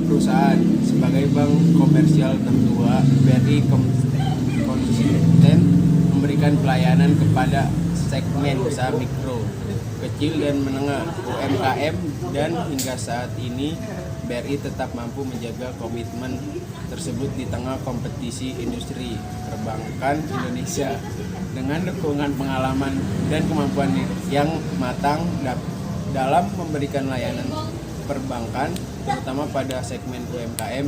perusahaan. Sebagai bank komersial tertua, BRI konsisten memberikan pelayanan kepada segmen usaha mikro, kecil dan menengah (UMKM) dan hingga saat ini BRI tetap mampu menjaga komitmen tersebut di tengah kompetisi industri perbankan Indonesia dengan dukungan pengalaman dan kemampuan yang matang dalam memberikan layanan perbankan, terutama pada segmen UMKM.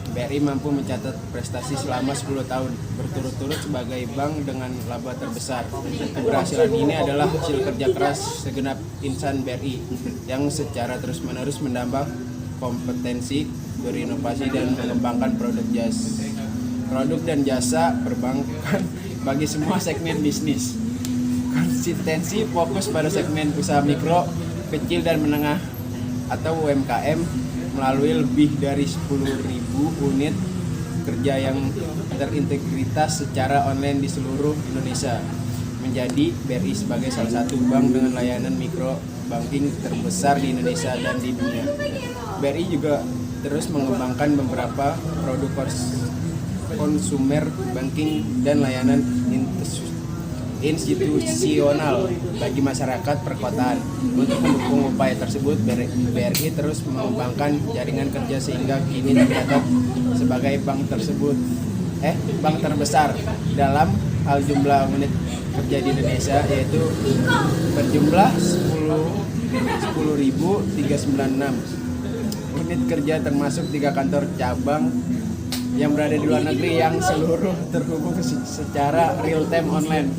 BRI mampu mencatat prestasi selama 10 tahun berturut-turut sebagai bank dengan laba terbesar. Keberhasilan ini adalah hasil kerja keras segenap insan BRI yang secara terus-menerus menambah kompetensi, berinovasi dan mengembangkan produk dan jasa perbankan bagi semua segmen bisnis. Konsistensi fokus pada segmen usaha mikro, kecil dan menengah atau UMKM melalui lebih dari 10.000 unit kerja yang terintegritas secara online di seluruh Indonesia, menjadi BRI sebagai salah satu bank dengan layanan mikro banking terbesar di Indonesia dan di dunia. BRI juga terus mengembangkan beberapa produk konsumer banking dan layanan institusional bagi masyarakat perkotaan. Untuk mendukung upaya tersebut, BRI terus mengembangkan jaringan kerja sehingga kini tercatat sebagai bank terbesar dalam hal jumlah unit kerja di Indonesia, yaitu berjumlah 10.396 unit kerja, termasuk 3 kantor cabang yang berada di luar negeri yang seluruh terhubung secara real time online.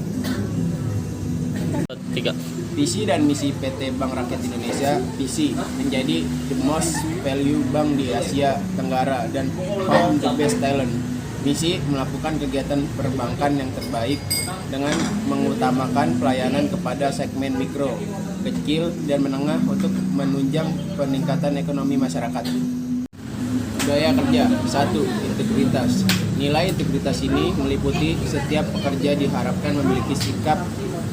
3. Visi dan misi PT Bank Rakyat Indonesia. Visi menjadi the most value bank di Asia Tenggara dan found the best talent. Misi melakukan kegiatan perbankan yang terbaik dengan mengutamakan pelayanan kepada segmen mikro, kecil dan menengah untuk menunjang peningkatan ekonomi masyarakat. Budaya kerja. 1. Integritas. Nilai integritas ini meliputi setiap pekerja diharapkan memiliki sikap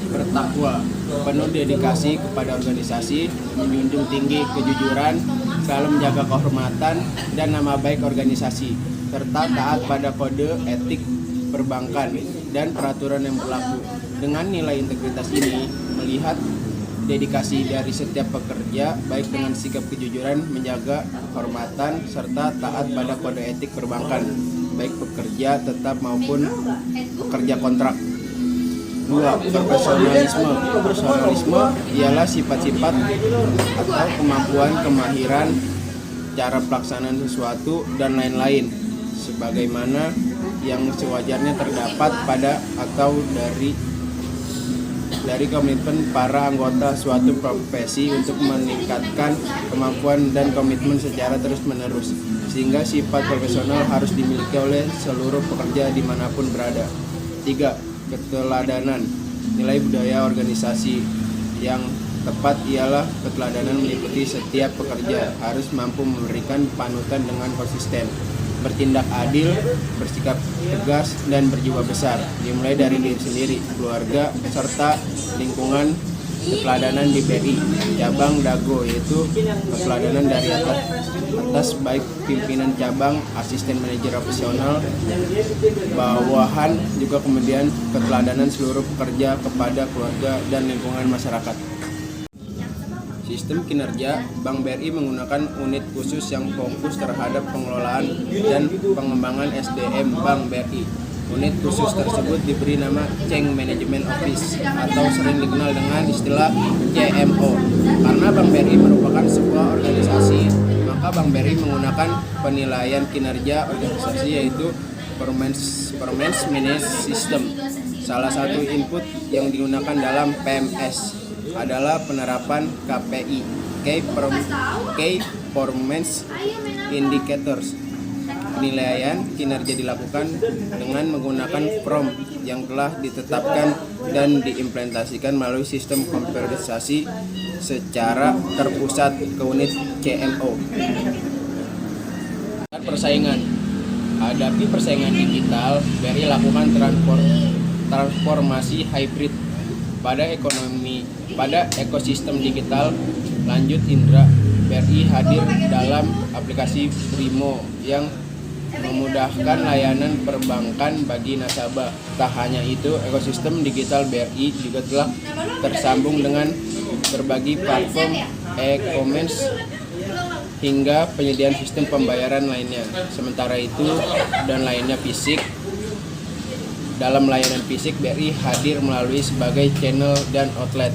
bertakwa, penuh dedikasi kepada organisasi, menjunjung tinggi kejujuran, selalu menjaga kehormatan dan nama baik organisasi, serta taat pada kode etik perbankan dan peraturan yang berlaku. Dengan nilai integritas ini, melihat dedikasi dari setiap pekerja, baik dengan sikap kejujuran, menjaga kehormatan, serta taat pada kode etik perbankan, baik pekerja tetap maupun pekerja kontrak. 2. Profesionalisme. Profesionalisme ialah sifat-sifat atau kemampuan, kemahiran, cara pelaksanaan sesuatu, dan lain-lain, sebagaimana yang sewajarnya terdapat pada atau dari komitmen para anggota suatu profesi untuk meningkatkan kemampuan dan komitmen secara terus-menerus, sehingga sifat profesional harus dimiliki oleh seluruh pekerja dimanapun berada. 3. Keteladanan. Nilai budaya organisasi yang tepat ialah keteladanan meliputi setiap pekerja harus mampu memberikan panutan dengan konsisten, bertindak adil, bersikap tegas, dan berjiwa besar, dimulai dari diri sendiri, keluarga, serta lingkungan. Keteladanan di BRI cabang Dago, yaitu keteladanan dari atas baik pimpinan cabang, asisten manajer operasional, bawahan, juga kemudian keteladanan seluruh pekerja kepada keluarga dan lingkungan masyarakat. Sistem kinerja. Bank BRI menggunakan unit khusus yang fokus terhadap pengelolaan dan pengembangan SDM Bank BRI. Unit khusus tersebut diberi nama Change Management Office atau sering dikenal dengan istilah CMO. Karena Bank BRI merupakan sebuah organisasi, maka Bank BRI menggunakan penilaian kinerja organisasi, yaitu Performance Management System. Salah satu input yang digunakan dalam PMS adalah penerapan KPI, Key Performance Indicators. Penilaian kinerja dilakukan dengan menggunakan PROM yang telah ditetapkan dan diimplementasikan melalui sistem komputerisasi secara terpusat ke unit CMO. Persaingan. Hadapi persaingan digital, BRI lakukan transformasi hybrid pada ekosistem digital Lanjut Indra, BRI hadir dalam aplikasi Brimo yang memudahkan layanan perbankan bagi nasabah. Tak hanya itu, ekosistem digital BRI juga telah tersambung dengan berbagai platform e-commerce hingga penyediaan sistem pembayaran lainnya. Sementara itu dan lainnya fisik. Dalam layanan fisik, BRI hadir melalui sebagai channel dan outlet,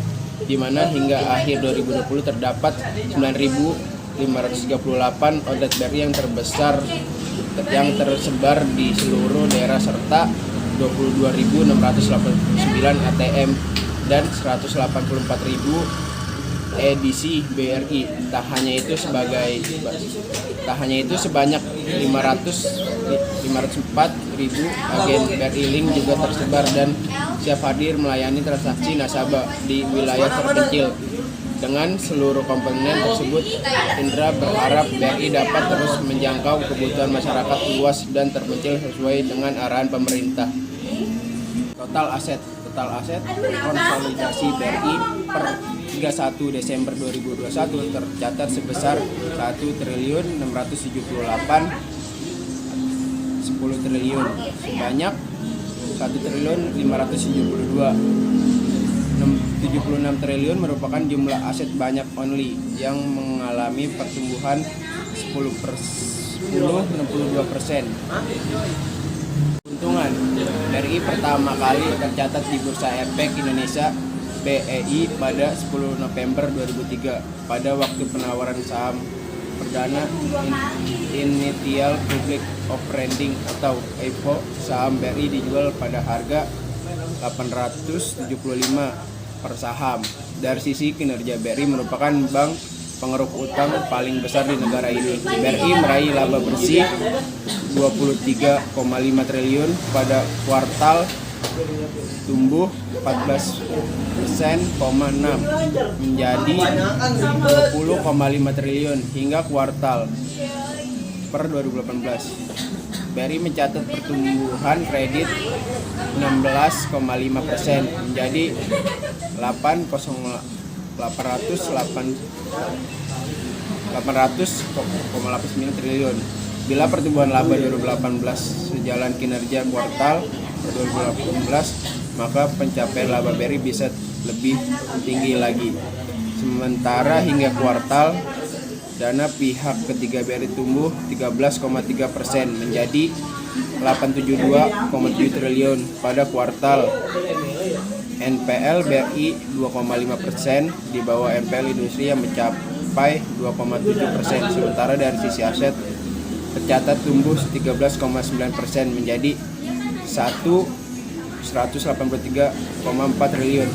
di mana hingga akhir 2020 terdapat 9.538 outlet BRI yang tersebar di seluruh daerah serta 22.689 ATM dan 184.000 edisi BRI. Tak hanya itu sebanyak 504.000 agen BRI Link juga tersebar dan siap hadir melayani transaksi nasabah di wilayah terpencil. Dengan seluruh komponen tersebut, Indra berharap BRI dapat terus menjangkau kebutuhan masyarakat luas dan terpencil sesuai dengan arahan pemerintah. Total aset konsolidasi BRI per 31 Desember 2021 tercatat sebesar 1.678,10 triliun. Sebanyak 1.572,76 triliun merupakan jumlah aset banyak only yang mengalami pertumbuhan 62%. Keuntungan BRI pertama kali tercatat di Bursa Efek Indonesia BEI pada 10 November 2003. Pada waktu penawaran saham perdana Initial Public Offering atau IPO, saham BRI dijual pada harga 875 per saham. Dari sisi kinerja, BRI merupakan bank pengeruk utang paling besar di negara ini. BRI meraih laba bersih 23,5 triliun pada kuartal, tumbuh 14,6% menjadi 20,5 triliun hingga kuartal per 2018. BRI mencatat pertumbuhan kredit 16,5% menjadi 800,89 triliun. Bila pertumbuhan laba 2018 sejalan kinerja kuartal 2018, maka pencapaian laba BRI bisa lebih tinggi lagi. Sementara hingga kuartal, dana pihak ketiga BRI tumbuh 13,3% menjadi 872,7 triliun pada kuartal. NPL BRI 2,5%, di bawah NPL industri yang mencapai 2,7%. Sementara dari sisi aset tercatat tumbuh 13,9% menjadi 183,4 triliun.